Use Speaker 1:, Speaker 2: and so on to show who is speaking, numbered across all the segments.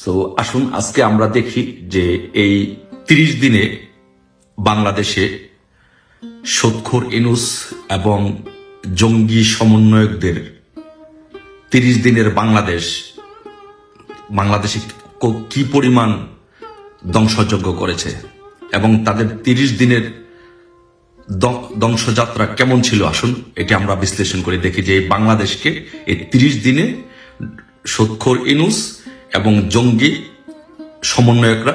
Speaker 1: তো আসুন আজকে আমরা দেখি যে এই ৩০ দিনে বাংলাদেশে সুদখোর ইউনূস এবং জঙ্গি সমন্বয়কদের ৩০ দিনের বাংলাদেশে কি পরিমাণ ধ্বংসযজ্ঞ করেছে এবং তাদের ৩০ দিনের ধ্বংসযাত্রা কেমন ছিল। আসুন এটি আমরা বিশ্লেষণ করে দেখি যে বাংলাদেশকে এই ৩০ দিনে সুদখোর ইউনূস এবং জঙ্গি সমন্বয়করা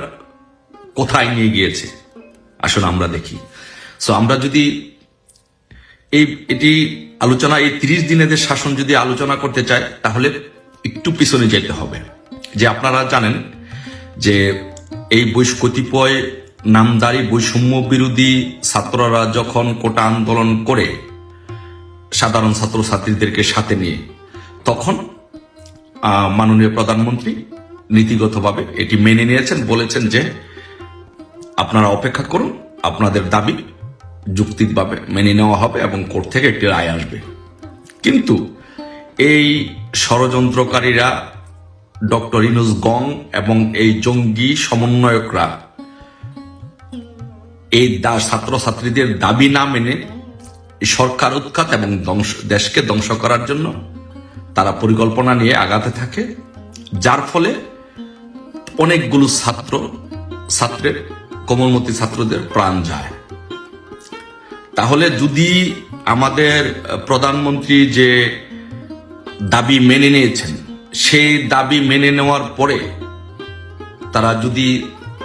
Speaker 1: কোথায় নিয়ে গিয়েছে। আসুন আমরা দেখি। সো আমরা যদি এটি আলোচনা এই ৩০ দিনের শাসন যদি আলোচনা করতে চাই তাহলে একটু পিছনে যেতে হবে। যে আপনারা জানেন যে এই কতিপয় নামদারি বৈষম্য বিরোধী ছাত্ররা যখন কোটা আন্দোলন করে সাধারণ ছাত্রছাত্রীদেরকে সাথে নিয়ে, তখন মাননীয় প্রধানমন্ত্রী নীতিগতভাবে এটি মেনে নিয়েছেন, বলেছেন যে আপনারা অপেক্ষা করুন, আপনাদের দাবি যুক্তিকভাবে মেনে নেওয়া হবে এবং কোর্ট থেকে একটি রায় আসবে। কিন্তু এই ষড়যন্ত্রকারীরা ডক্টর ইউনূস গং এবং এই জঙ্গি সমন্বয়করা এই ছাত্রছাত্রীদের দাবি না মেনে সরকার উৎখাত এবং দেশকে ধ্বংস করার জন্য তারা পরিকল্পনা নিয়ে আগাতে থাকে, যার ফলে অনেকগুলো ছাত্রের কোমলমতি ছাত্রদের প্রাণ যায়। তাহলে যদি আমাদের প্রধানমন্ত্রী যে দাবি মেনে নিয়েছেন, সেই দাবি মেনে নেওয়ার পরে তারা যদি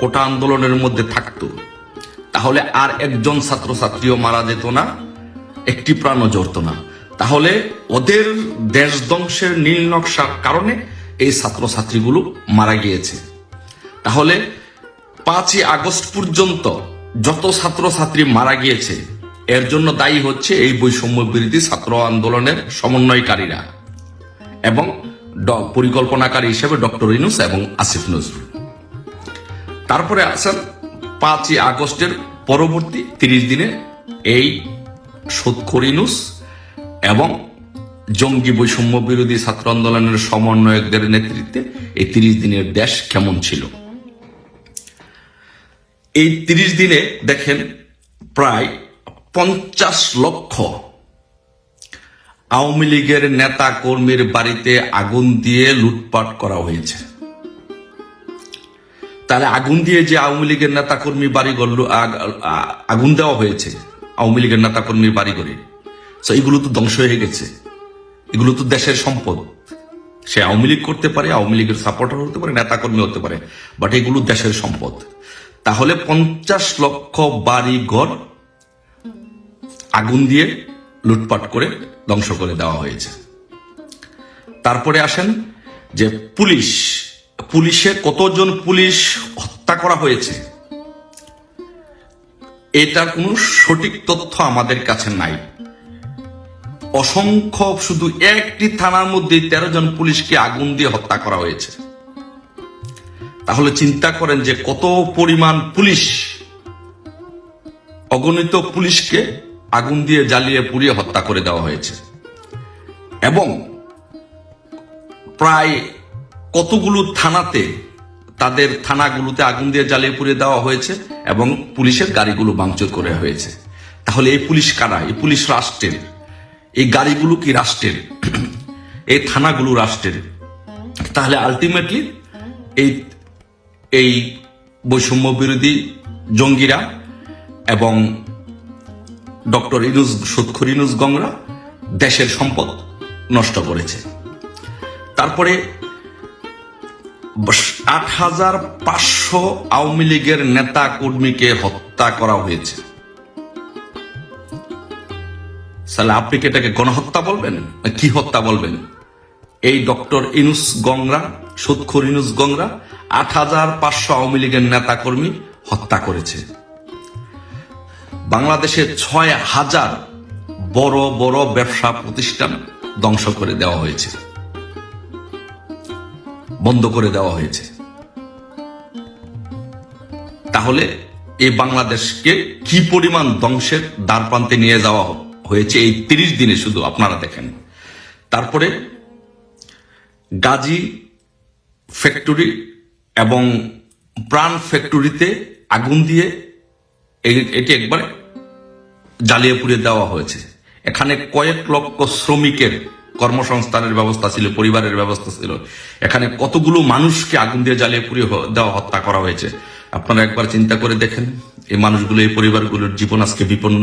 Speaker 1: কোটা আন্দোলনের মধ্যে থাকতো, তাহলে আর একজন ছাত্রছাত্রীও মারা যেত না, একটি প্রাণও জড়ত না। তাহলে ওদের দেশ ধ্বংসের নীল নকশার কারণে এই ছাত্রছাত্রীগুলো মারা গিয়েছে। তাহলে 5ই আগস্ট পর্যন্ত যত ছাত্রছাত্রী মারা গিয়েছে এর জন্য দায়ী হচ্ছে এই বৈষম্য বিরোধী ছাত্র আন্দোলনের সমন্বয়কারীরা এবং পরিকল্পনাকারী হিসেবে ডক্টর ইউনূস এবং আসিফ নজরুল। তারপরে আছেন 5ই আগস্টের পরবর্তী 30 দিনে এই সুদখোর ইউনূস এবং জঙ্গি বৈষম্য বিরোধী ছাত্র আন্দোলনের সমন্বয়কদের নেতৃত্বে এই 30 দিনের দেশ কেমন ছিল। এই 30 দিনে দেখেন প্রায় 50 লক্ষ আওয়ামী লীগের নেতা কর্মীর বাড়িতে আগুন দিয়ে লুটপাট করা হয়েছে। তাহলে আগুন দিয়ে যে আওয়ামী লীগের নেতা কর্মী বাড়িঘর আগুন দেওয়া হয়েছে আওয়ামী লীগের নেতা কর্মীর বাড়িঘরে, এগুলো তো ধ্বংস হয়ে গেছে, এগুলো তো দেশের সম্পদ। সে আওয়ামী লীগ করতে পারে, আওয়ামী লীগের সাপোর্টার হতে পারে, নেতা কর্মী হতে পারে, বাট এগুলো দেশের সম্পদ। তাহলে 50 লক্ষ বাড়িঘর আগুন দিয়ে লুটপাট করে ধ্বংস করে দেওয়া হয়েছে। তারপরে আসেন যে পুলিশে কতজন পুলিশ হত্যা করা হয়েছে, এটার কোনো সঠিক তথ্য আমাদের কাছে নাই। অসংখ্য, শুধু একটি থানার মধ্যে 13 জন পুলিশকে আগুন দিয়ে হত্যা করা হয়েছে। তাহলে চিন্তা করেন যে কত পরিমাণ পুলিশ, অগণিত পুলিশকে আগুন দিয়ে জ্বালিয়ে পুড়িয়ে হত্যা করে দেওয়া হয়েছে। এবং প্রায় কতগুলো থানাতে, তাদের থানাগুলোতে আগুন দিয়ে জ্বালিয়ে পুড়িয়ে দেওয়া হয়েছে এবং পুলিশের গাড়িগুলো ভাঙচুর করে হয়েছে। তাহলে এই পুলিশ কারা? এই পুলিশ রাষ্ট্রের, এই গাড়িগুলো কি রাষ্ট্রের, এই থানাগুলো রাষ্ট্রের। তাহলে আলটিমেটলি এই বৈষম্য বিরোধী জঙ্গিরা এবং ডক্টর ইউনূস, সুদখোর ইউনূস গংরা দেশের সম্পদ নষ্ট করেছে। তারপরে ৮৫০০ আওয়ামী লীগের নেতা কর্মীকে হত্যা করা হয়েছে। তাহলে আপনি কি এটাকে গণহত্যা বলবেন না কি হত্যা বলবেন? এই ডক্টর ইউনূস গংরা, সুদখোর ইউনূস গংরা ৮৫০০ আওয়ামী লীগের নেতা কর্মী হত্যা করেছে। বাংলাদেশের ৬,০০০ বড় বড় ব্যবসা প্রতিষ্ঠান ধ্বংস করে দেওয়া হয়েছে, বন্ধ করে দেওয়া হয়েছে। তাহলে এই বাংলাদেশকে কি পরিমাণ ধ্বংসের দ্বারপ্রান্তে নিয়ে যাওয়া হয়েছে এই 30 দিনে, শুধু আপনারা দেখেন। তারপরে গাজী ফ্যাক্টরি এবং প্রাণ ফ্যাক্টরিতে আগুন দিয়ে এটি একবারে জ্বালিয়ে পুড়িয়ে দেওয়া হয়েছে। এখানে কয়েক লক্ষ শ্রমিকের কর্মসংস্থানের ব্যবস্থা ছিল, পরিবারের ব্যবস্থা ছিল। এখানে কতগুলো মানুষকে আগুন দিয়ে জ্বালিয়ে পুড়িয়ে দেওয়া, হত্যা করা হয়েছে। আপনারা একবার চিন্তা করে দেখেন, এই মানুষগুলো, এই পরিবারগুলোর জীবন আজকে বিপন্ন।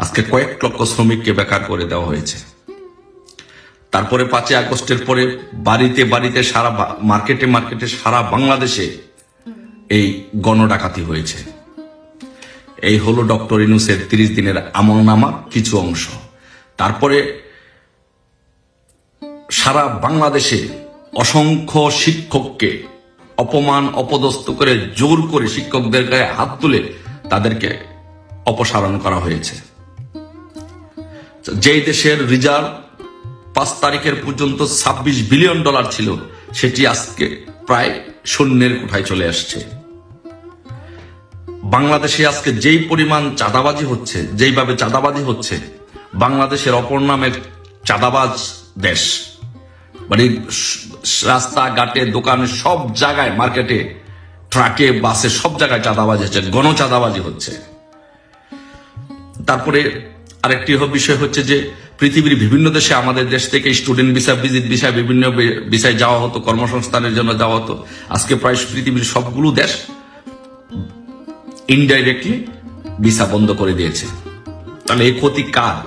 Speaker 1: আজকে কয়েক লক্ষ শ্রমিককে বেকার করে দেওয়া হয়েছে। তারপরে 5ই আগস্টের পরে বাড়িতে বাড়িতে, সারা মার্কেটে মার্কেটে, সারা বাংলাদেশে এই গণডাকাতি হয়েছে। এই হলো ডক্টর ইউনূসের 30 দিনের আমলনামার কিছু অংশ। তারপরে সারা বাংলাদেশে অসংখ্য শিক্ষককে অপমান অপদস্থ করে, জোর করে শিক্ষকদের গায়ে হাত তুলে তাদেরকে অপসারণ করা হয়েছে। যেই দেশের রিজার্ভ 5 তারিখের পর্যন্ত $26 বিলিয়ন ছিল, সেটি আজকে প্রায় শূন্যের কোঠায় চলে আসছে। বাংলাদেশে আজকে যেই পরিমাণ চাঁদাবাজি হচ্ছে, যেইভাবে চাঁদাবাজি হচ্ছে, বাংলাদেশের অপর নামের চাঁদাবাজ দেশ। মানে রাস্তাঘাটে, দোকানে, সব জায়গায়, মার্কেটে, ট্রাকে, বাসে, সব জায়গায় চাঁদাবাজি হচ্ছে, গণচাঁদাবাজি হচ্ছে। তারপরে আরেকটি বিষয় হচ্ছে যে পৃথিবীর বিভিন্ন দেশে আমাদের দেশ থেকে স্টুডেন্ট ভিসা, ভিজিট ভিসা, বিভিন্ন ভিসায় যাওয়া হতো, কর্মসংস্থানের জন্য যাওয়া হতো। আজকে প্রায় পৃথিবীর সবগুলো দেশ ইনডাইরেক্টলি ভিসা বন্ধ করে দিয়েছে। তাহলে এই ক্ষতি কার?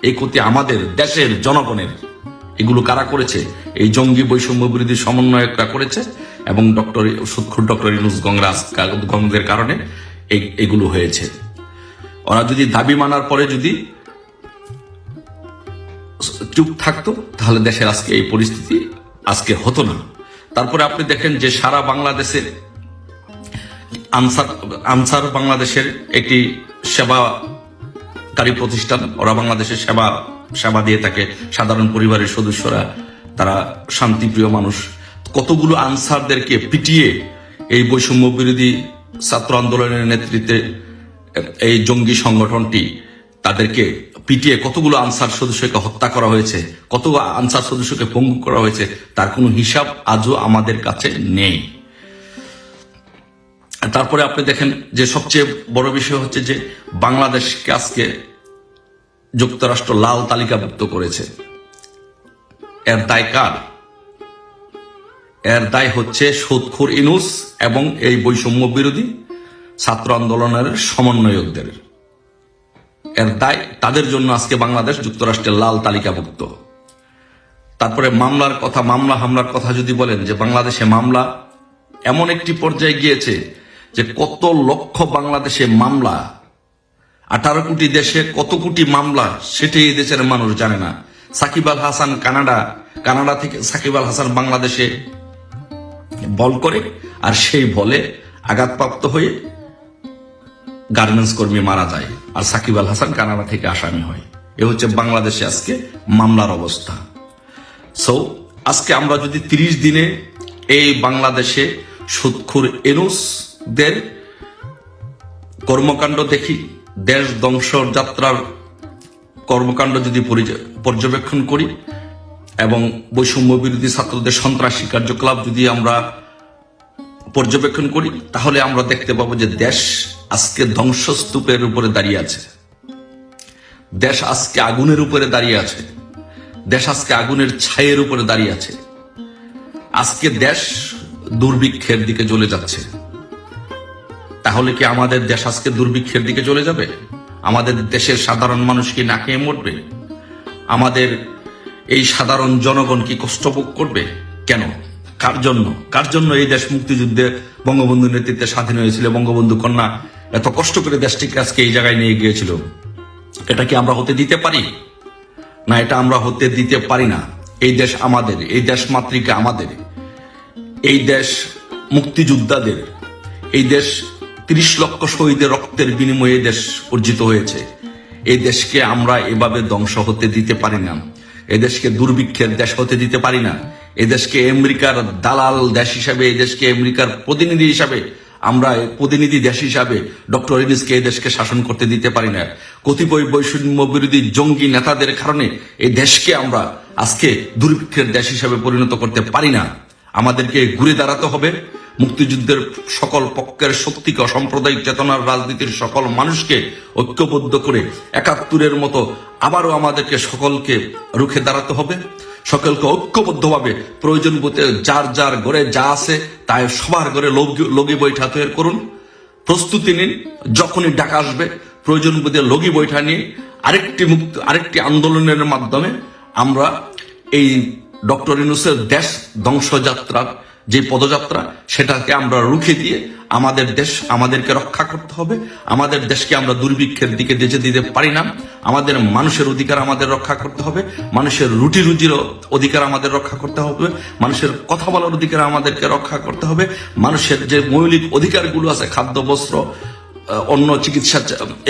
Speaker 1: এই ক্ষতি আমাদের দেশের জনগণের। এগুলো কারা করেছে? এই জঙ্গি বৈষম্য বিরোধী সমন্বয়করা করেছে, এবং ডক্টর ইউনূস গঙ্গের কারণে এগুলো হয়েছে। ওরা যদি দাবি মানার পরে যদি চুপ থাকতো, তাহলে দেশের আজকে এই পরিস্থিতি আজকে হতো না। তারপরে আপনি দেখেন যে সারা বাংলাদেশে আনসার বাংলাদেশের একটি সেবাকারী প্রতিষ্ঠান। ওরা বাংলাদেশের সেবা দিয়ে থাকে। সাধারণ পরিবারের সদস্যরা, তারা শান্তিপ্রিয় মানুষ। কতগুলো আনসারদেরকে পিটিয়ে এই বৈষম্য বিরোধী ছাত্র আন্দোলনের নেতৃত্বে এই জঙ্গি সংগঠনটি, তাদেরকে পিটিয়ে কতগুলো আনসার সদস্যকে হত্যা করা হয়েছে, কত আনসার সদস্যকে পঙ্গু করা হয়েছে, তার কোনো হিসাব আজও আমাদের কাছে নেই। তারপরে আপনি দেখেন যে সবচেয়ে বড় বিষয় হচ্ছে যে বাংলাদেশকে আজকে যুক্তরাষ্ট্র লাল তালিকাভুক্ত করেছে। এর দায় কার? এর দায় হচ্ছে সুদখোর ইউনূস এবং এই বৈষম্য বিরোধী ছাত্র আন্দোলনের সমন্বয়কদের। এর দায় তাদের জন্য আজকে বাংলাদেশ যুক্তরাষ্ট্রের লাল তালিকাভুক্ত। তারপরে মামলা হামলার কথা যদি বলেন, যে বাংলাদেশে মামলা এমন একটি পর্যায়ে গিয়েছে যে কত লক্ষ বাংলাদেশে মামলা, 18 কোটি দেশে কত কোটি মামলা, সেটাই এই দেশের মানুষ জানে না। সাকিব আল হাসান কানাডা থেকে সাকিব আল হাসান বাংলাদেশে বল করে, আর সেই বলে আঘাতপ্রাপ্ত হয়ে গার্মেন্টস কর্মী মারা যায়, আর সাকিব আল হাসান কানাডা থেকে আসামি হয়। এ হচ্ছে বাংলাদেশে আজকে মামলার অবস্থা। সো আজকে আমরা যদি 30 দিনে এই বাংলাদেশে সুদখোর ইউনূসদের কর্মকাণ্ড দেখি, দেশ ধ্বংসর যাত্রার কর্মকাণ্ড যদি পর্যবেক্ষণ করি, এবং বৈষম্য বিরোধী ছাত্রদের সন্ত্রাসী কার্যকলাপ যদি আমরা পর্যবেক্ষণ করি, তাহলে আমরা দেখতে পাবো যে দেশ আজকে ধ্বংসস্তূপের উপরে দাঁড়িয়ে আছে। দেশ আজকে আগুনের উপরে দাঁড়িয়ে আছে। দেশ আজকে আগুনের ছায়ের উপরে দাঁড়িয়ে আছে। আজকে দেশ দুর্ভিক্ষের দিকে চলে যাচ্ছে। তাহলে কি আমাদের দেশ আজকে দুর্ভিক্ষের দিকে চলে যাবে? আমাদের দেশের সাধারণ মানুষ কি না খেয়ে মরবে? আমাদের এই সাধারণ জনগণ কি কষ্ট ভোগ করবে? কেন? কার জন্য এই দেশ মুক্তিযুদ্ধে বঙ্গবন্ধুর নেতৃত্বে স্বাধীন হয়েছিল? বঙ্গবন্ধু কন্যা এত কষ্ট করে দেশটিকে আজকে এই জায়গায় নিয়ে গিয়েছিল। এটা কি আমরা হতে দিতে পারি? না, এটা আমরা হতে দিতে পারি না। এই দেশ আমাদের, এই দেশ মাতৃকা আমাদের, এই দেশ মুক্তিযোদ্ধাদের, এই দেশ 30 লক্ষ শহীদের রক্তের বিনিময়ে দেশ অর্জিত হয়েছে। এই দেশকে আমরা এভাবে ধ্বংস হতে দিতে পারি না। এই দেশকে দুর্ভিক্ষের দেশ হতে দিতে পারি না। এই দেশকে আমেরিকার দালাল দেশ হিসাবে, এই দেশকে আমেরিকার প্রতিনিধি হিসাবে, আমরা প্রতিনিধি দেশ হিসাবে ডক্টর ইউনূসকে এই দেশকে শাসন করতে দিতে পারি না। কতিপয় বৈষম্য বিরোধী জঙ্গি নেতাদের কারণে এই দেশকে আমরা আজকে দুর্ভিক্ষের দেশ হিসাবে পরিণত করতে পারি না। আমাদেরকে ঘুরে দাঁড়াতে হবে। মুক্তিযুদ্ধের সকল পক্ষের শক্তিকে, অসাম্প্রদায়িক চেতনার রাজনীতির সকল মানুষকে ঐক্যবদ্ধ করে ৭১-এর মতো আবারও আমাদেরকে সকলকে রুখে দাঁড়াতে হবে। সকলকে ঐক্যবদ্ধভাবে প্রয়োজন বোধে যার যার ঘরে যা আছে তাই সবার ঘরে লগি বৈঠা তৈরি করুন, প্রস্তুতি নিন। যখনই ডাকা আসবে প্রয়োজন বোধে লগি বৈঠা নিয়ে আরেকটি আন্দোলনের মাধ্যমে আমরা এই ডক্টর ইউনূসের দেশ ধ্বংসযাত্রার যে পদযাত্রা সেটাকে আমরা রুখে দিয়ে আমাদের দেশ আমাদেরকে রক্ষা করতে হবে। আমাদের দেশকে আমরা দুর্ভিক্ষের দিকে যেতে দিতে পারি না। আমাদের মানুষের অধিকার আমাদের রক্ষা করতে হবে, মানুষের রুটি রুজির অধিকার আমাদের রক্ষা করতে হবে, মানুষের কথা বলার অধিকার আমাদেরকে রক্ষা করতে হবে, মানুষের যে মৌলিক অধিকারগুলো আছে, খাদ্য, বস্ত্র, অন্য চিকিৎসা,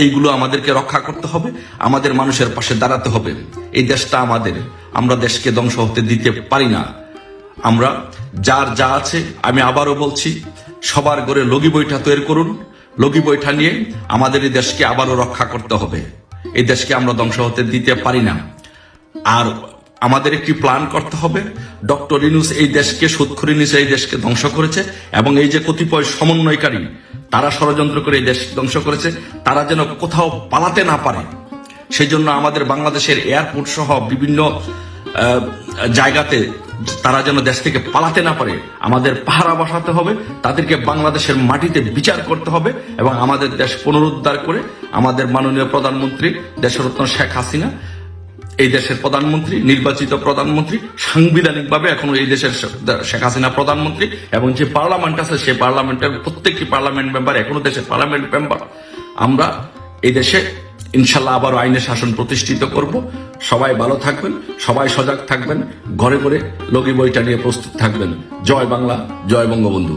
Speaker 1: এইগুলো আমাদেরকে রক্ষা করতে হবে। আমাদের মানুষের পাশে দাঁড়াতে হবে। এই দেশটা আমাদের, আমরা দেশকে ধ্বংস হতে দিতে পারি না। আমরা যার যা আছে, আমি আবারও বলছি, সবার ঘরে লগি বৈঠা তৈরি করুন। লগি বৈঠা নিয়ে আমাদের এই দেশকে আবারও রক্ষা করতে হবে। এই দেশকে আমরা ধ্বংস হতে দিতে পারি না। আর আমাদের একটি প্ল্যান করতে হবে। ডক্টর ইউনূস এই দেশকে সুদখোরি নিচে এই দেশকে ধ্বংস করেছে, এবং এই যে কতিপয় সমন্বয়কারী তারা ষড়যন্ত্র করে এই দেশ ধ্বংস করেছে, তারা যেন কোথাও পালাতে না পারে, সেই জন্য আমাদের বাংলাদেশের এয়ারপোর্ট সহ বিভিন্ন জায়গাতে তারা যেন দেশ থেকে পালাতে না পারে আমাদের পাহারা বসাতে হবে। তাদেরকে বাংলাদেশের মাটিতে বিচার করতে হবে এবং আমাদের দেশ পুনরুদ্ধার করে আমাদের মাননীয় প্রধানমন্ত্রী দেশরত্ন শেখ হাসিনা, এই দেশের প্রধানমন্ত্রী, নির্বাচিত প্রধানমন্ত্রী, সাংবিধানিকভাবে এখনো এই দেশের শেখ হাসিনা প্রধানমন্ত্রী, এবং যে পার্লামেন্ট আছে সেই পার্লামেন্টের প্রত্যেকটি পার্লামেন্ট মেম্বার এখনো দেশের পার্লামেন্ট মেম্বার। আমরা এই দেশে ইনশাল্লাহ আবারও আইনের শাসন প্রতিষ্ঠিত করব। সবাই ভালো থাকবেন, সবাই সজাগ থাকবেন, ঘরে ঘরে লগি বইটা নিয়ে প্রস্তুত থাকবেন। জয় বাংলা, জয় বঙ্গবন্ধু।